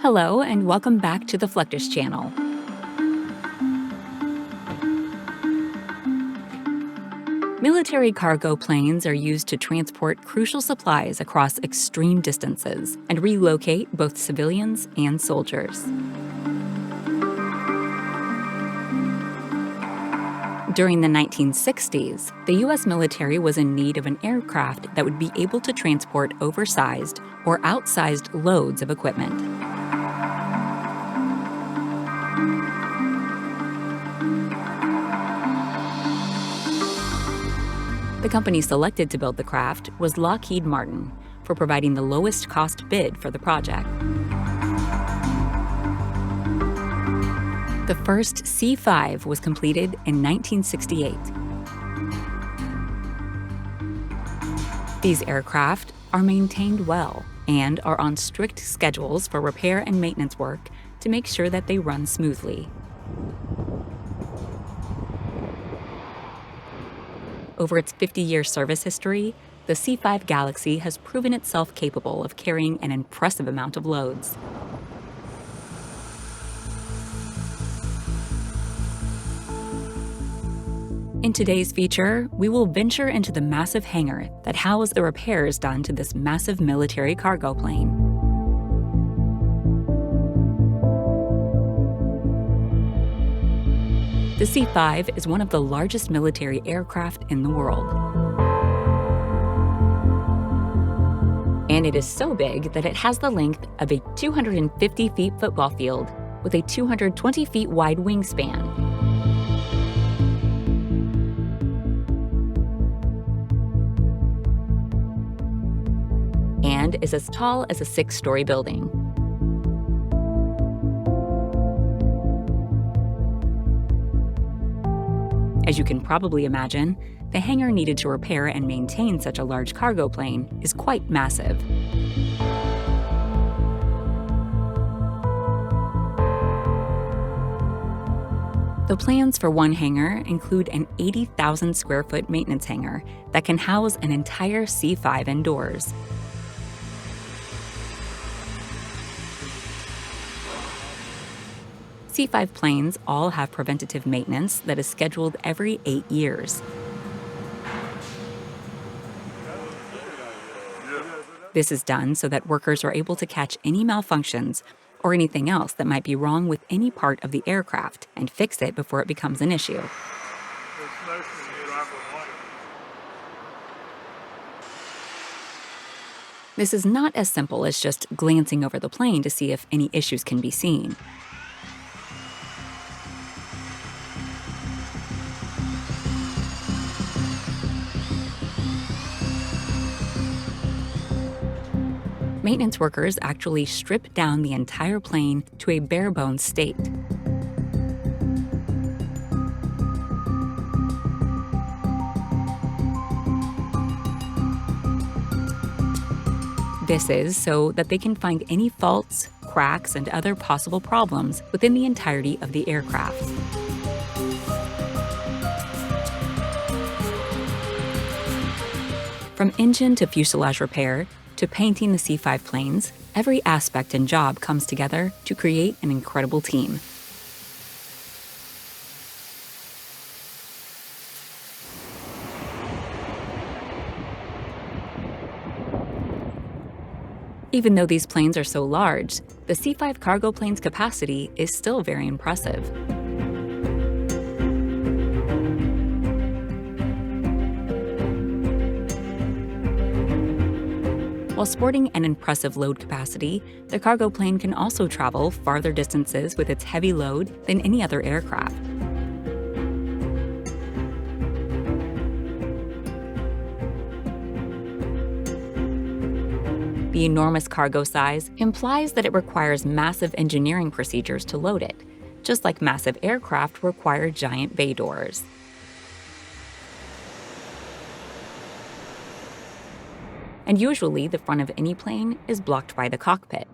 Hello, and welcome back to the Fluctus Channel. Military cargo planes are used to transport crucial supplies across extreme distances and relocate both civilians and soldiers. During the 1960s, the U.S. military was in need of an aircraft that would be able to transport oversized or outsized loads of equipment. The company selected to build the craft was Lockheed Martin for providing the lowest cost bid for the project. The first C-5 was completed in 1968. These aircraft are maintained well and are on strict schedules for repair and maintenance work to make sure that they run smoothly. Over its 50-year service history, the C-5 Galaxy has proven itself capable of carrying an impressive amount of loads. In today's feature, we will venture into the massive hangar that housed the repairs done to this massive military cargo plane. The C-5 is one of the largest military aircraft in the world. And it is so big that it has the length of a 250-feet football field with a 220 feet wide wingspan. And is as tall as a 6-story building. As you can probably imagine, the hangar needed to repair and maintain such a large cargo plane is quite massive. The plans for one hangar include an 80,000 square foot maintenance hangar that can house an entire C-5 indoors. C-5 planes all have preventative maintenance that is scheduled every 8 years. This is done so that workers are able to catch any malfunctions or anything else that might be wrong with any part of the aircraft and fix it before it becomes an issue. This is not as simple as just glancing over the plane to see if any issues can be seen. Maintenance workers actually strip down the entire plane to a bare-bones state. This is so that they can find any faults, cracks, and other possible problems within the entirety of the aircraft. From engine to fuselage repair, to painting the C-5 planes, every aspect and job comes together to create an incredible team. Even though these planes are so large, the C-5 cargo plane's capacity is still very impressive. While sporting an impressive load capacity, the cargo plane can also travel farther distances with its heavy load than any other aircraft. The enormous cargo size implies that it requires massive engineering procedures to load it, just like massive aircraft require giant bay doors. And usually the front of any plane is blocked by the cockpit.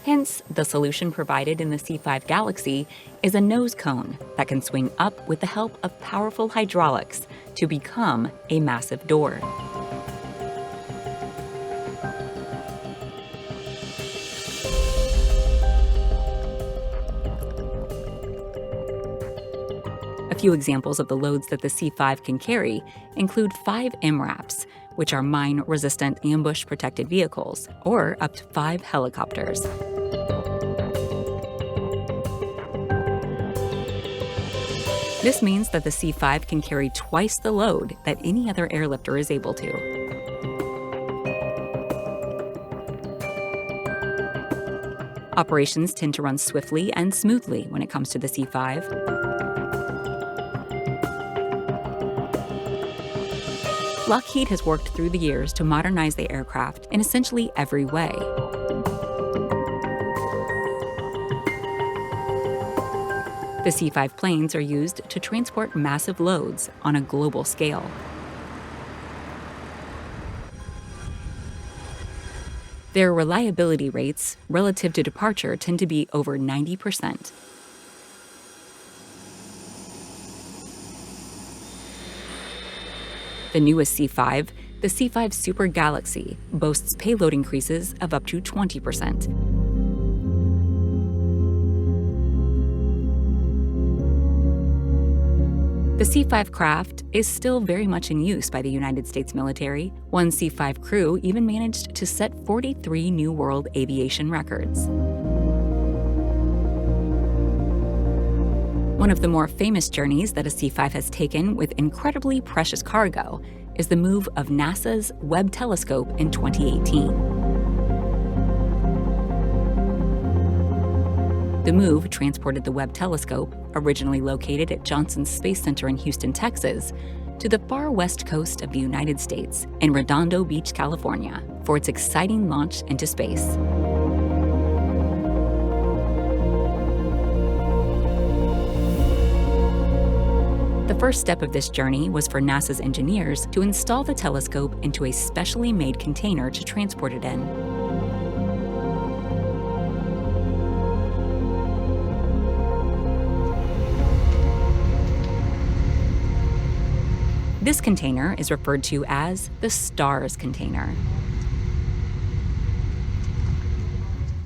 Hence, the solution provided in the C-5 Galaxy is a nose cone that can swing up with the help of powerful hydraulics to become a massive door. few examples of the loads that the C-5 can carry include 5 MRAPs, which are mine-resistant ambush-protected vehicles, or up to 5 helicopters. This means that the C-5 can carry twice the load that any other airlifter is able to. Operations tend to run swiftly and smoothly when it comes to the C-5. Lockheed has worked through the years to modernize the aircraft in essentially every way. The C-5 planes are used to transport massive loads on a global scale. Their reliability rates relative to departure tend to be over 90%. The newest C-5, the C-5 Super Galaxy, boasts payload increases of up to 20%. The C-5 craft is still very much in use by the United States military. One C-5 crew even managed to set 43 new world aviation records. One of the more famous journeys that a C-5 has taken with incredibly precious cargo is the move of NASA's Webb telescope in 2018. The move transported the Webb telescope, originally located at Johnson Space Center in Houston, Texas, to the far west coast of the United States in Redondo Beach, California, for its exciting launch into space. The first step of this journey was for NASA's engineers to install the telescope into a specially made container to transport it in. This container is referred to as the STARS container.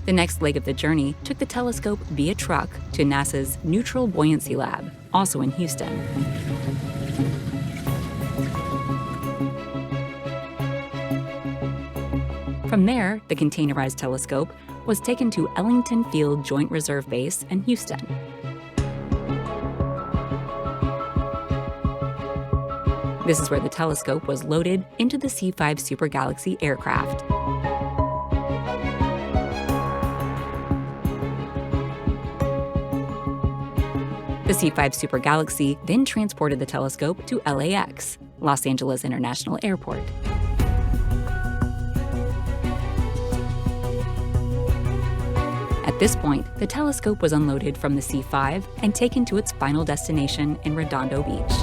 The next leg of the journey took the telescope via truck to NASA's Neutral Buoyancy Lab, also in Houston. From there, the containerized telescope was taken to Ellington Field Joint Reserve Base in Houston. This is where the telescope was loaded into the C-5 Super Galaxy aircraft. The C-5 Super Galaxy then transported the telescope to LAX, Los Angeles International Airport. At this point, the telescope was unloaded from the C-5 and taken to its final destination in Redondo Beach.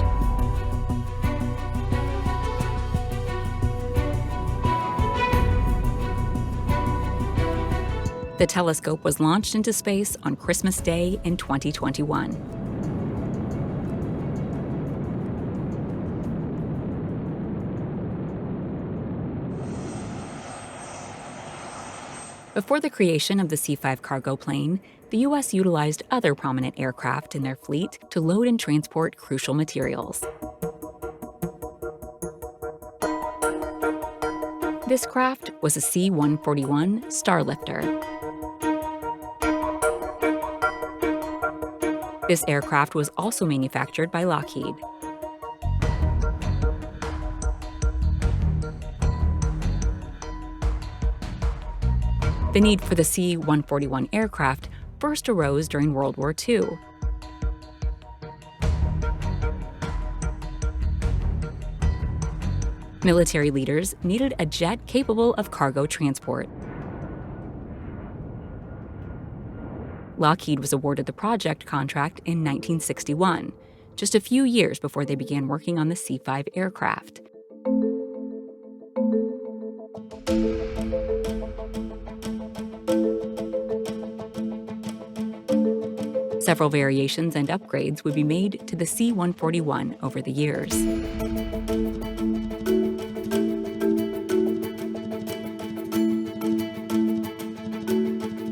The telescope was launched into space on Christmas Day in 2021. Before the creation of the C-5 cargo plane, the U.S. utilized other prominent aircraft in their fleet to load and transport crucial materials. This craft was a C-141 Starlifter. This aircraft was also manufactured by Lockheed. The need for the C-141 aircraft first arose during World War II. Military leaders needed a jet capable of cargo transport. Lockheed was awarded the project contract in 1961, just a few years before they began working on the C-5 aircraft. Several variations and upgrades would be made to the C-141 over the years.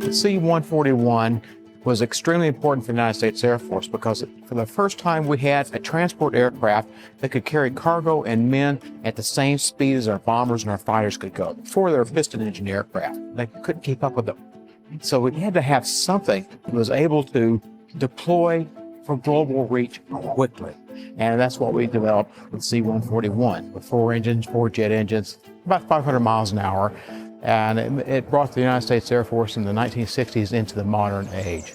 The C-141 was extremely important for the United States Air Force because for the first time we had a transport aircraft that could carry cargo and men at the same speed as our bombers and our fighters could go. Before, they were piston engine aircraft. They couldn't keep up with them. So we had to have something that was able to deploy for global reach quickly. And that's what we developed with C-141, with 4 engines, 4 jet engines, about 500 miles an hour. And it brought the United States Air Force in the 1960s into the modern age.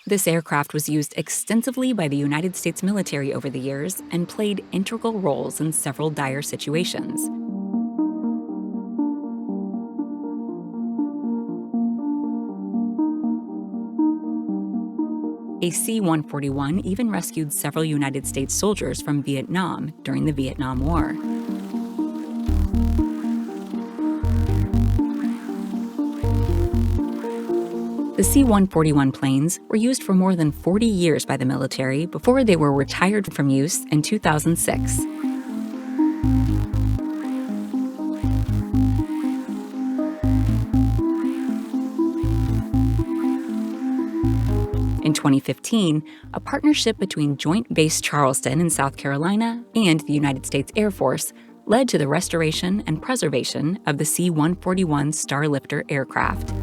This aircraft was used extensively by the United States military over the years and played integral roles in several dire situations. A C-141 even rescued several United States soldiers from Vietnam during the Vietnam War. The C-141 planes were used for more than 40 years by the military before they were retired from use in 2006. In 2015, a partnership between Joint Base Charleston in South Carolina and the United States Air Force led to the restoration and preservation of the C-141 Starlifter aircraft.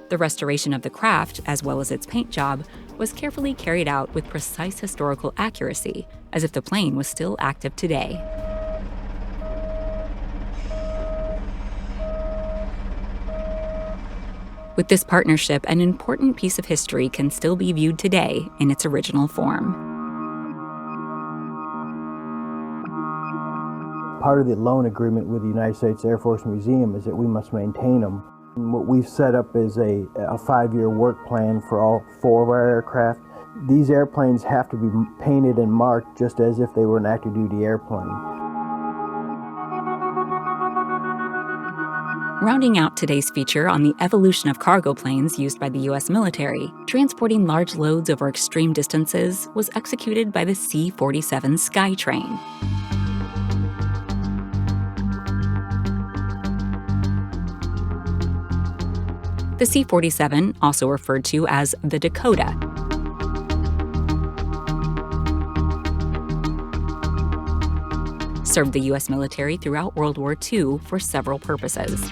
The restoration of the craft, as well as its paint job, was carefully carried out with precise historical accuracy, as if the plane was still active today. With this partnership, an important piece of history can still be viewed today in its original form. Part of the loan agreement with the United States Air Force Museum is that we must maintain them. And what we've set up is a 5-year work plan for all 4 of our aircraft. These airplanes have to be painted and marked just as if they were an active duty airplane. Rounding out today's feature on the evolution of cargo planes used by the U.S. military, transporting large loads over extreme distances was executed by the C-47 Skytrain. The C-47, also referred to as the Dakota, served the U.S. military throughout World War II for several purposes.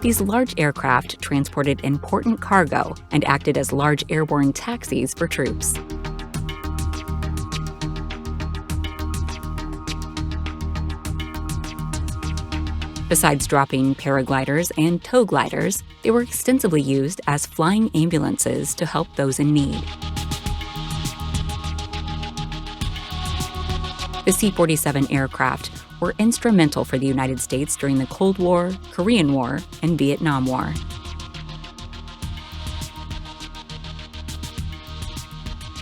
These large aircraft transported important cargo and acted as large airborne taxis for troops. Besides dropping paragliders and tow gliders, they were extensively used as flying ambulances to help those in need. The C-47 aircraft were instrumental for the United States during the Cold War, Korean War, and Vietnam War.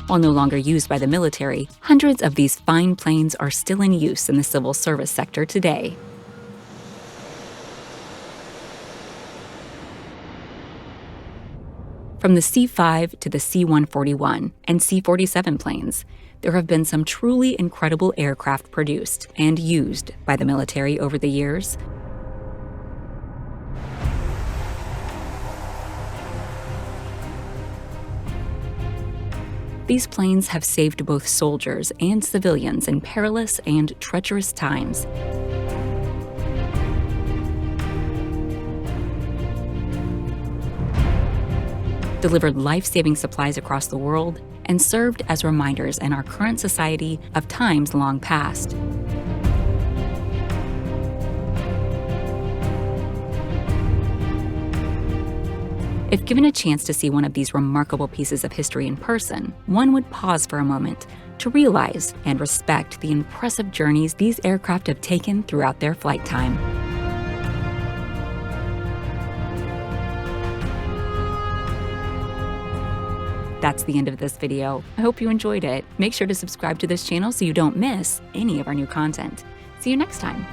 While no longer used by the military, hundreds of these fine planes are still in use in the civil service sector today. From the C-5 to the C-141 and C-47 planes, there have been some truly incredible aircraft produced and used by the military over the years. These planes have saved both soldiers and civilians in perilous and treacherous times. Delivered life-saving supplies across the world, and served as reminders in our current society of times long past. If given a chance to see one of these remarkable pieces of history in person, one would pause for a moment to realize and respect the impressive journeys these aircraft have taken throughout their flight time. That's the end of this video. I hope you enjoyed it. Make sure to subscribe to this channel so you don't miss any of our new content. See you next time.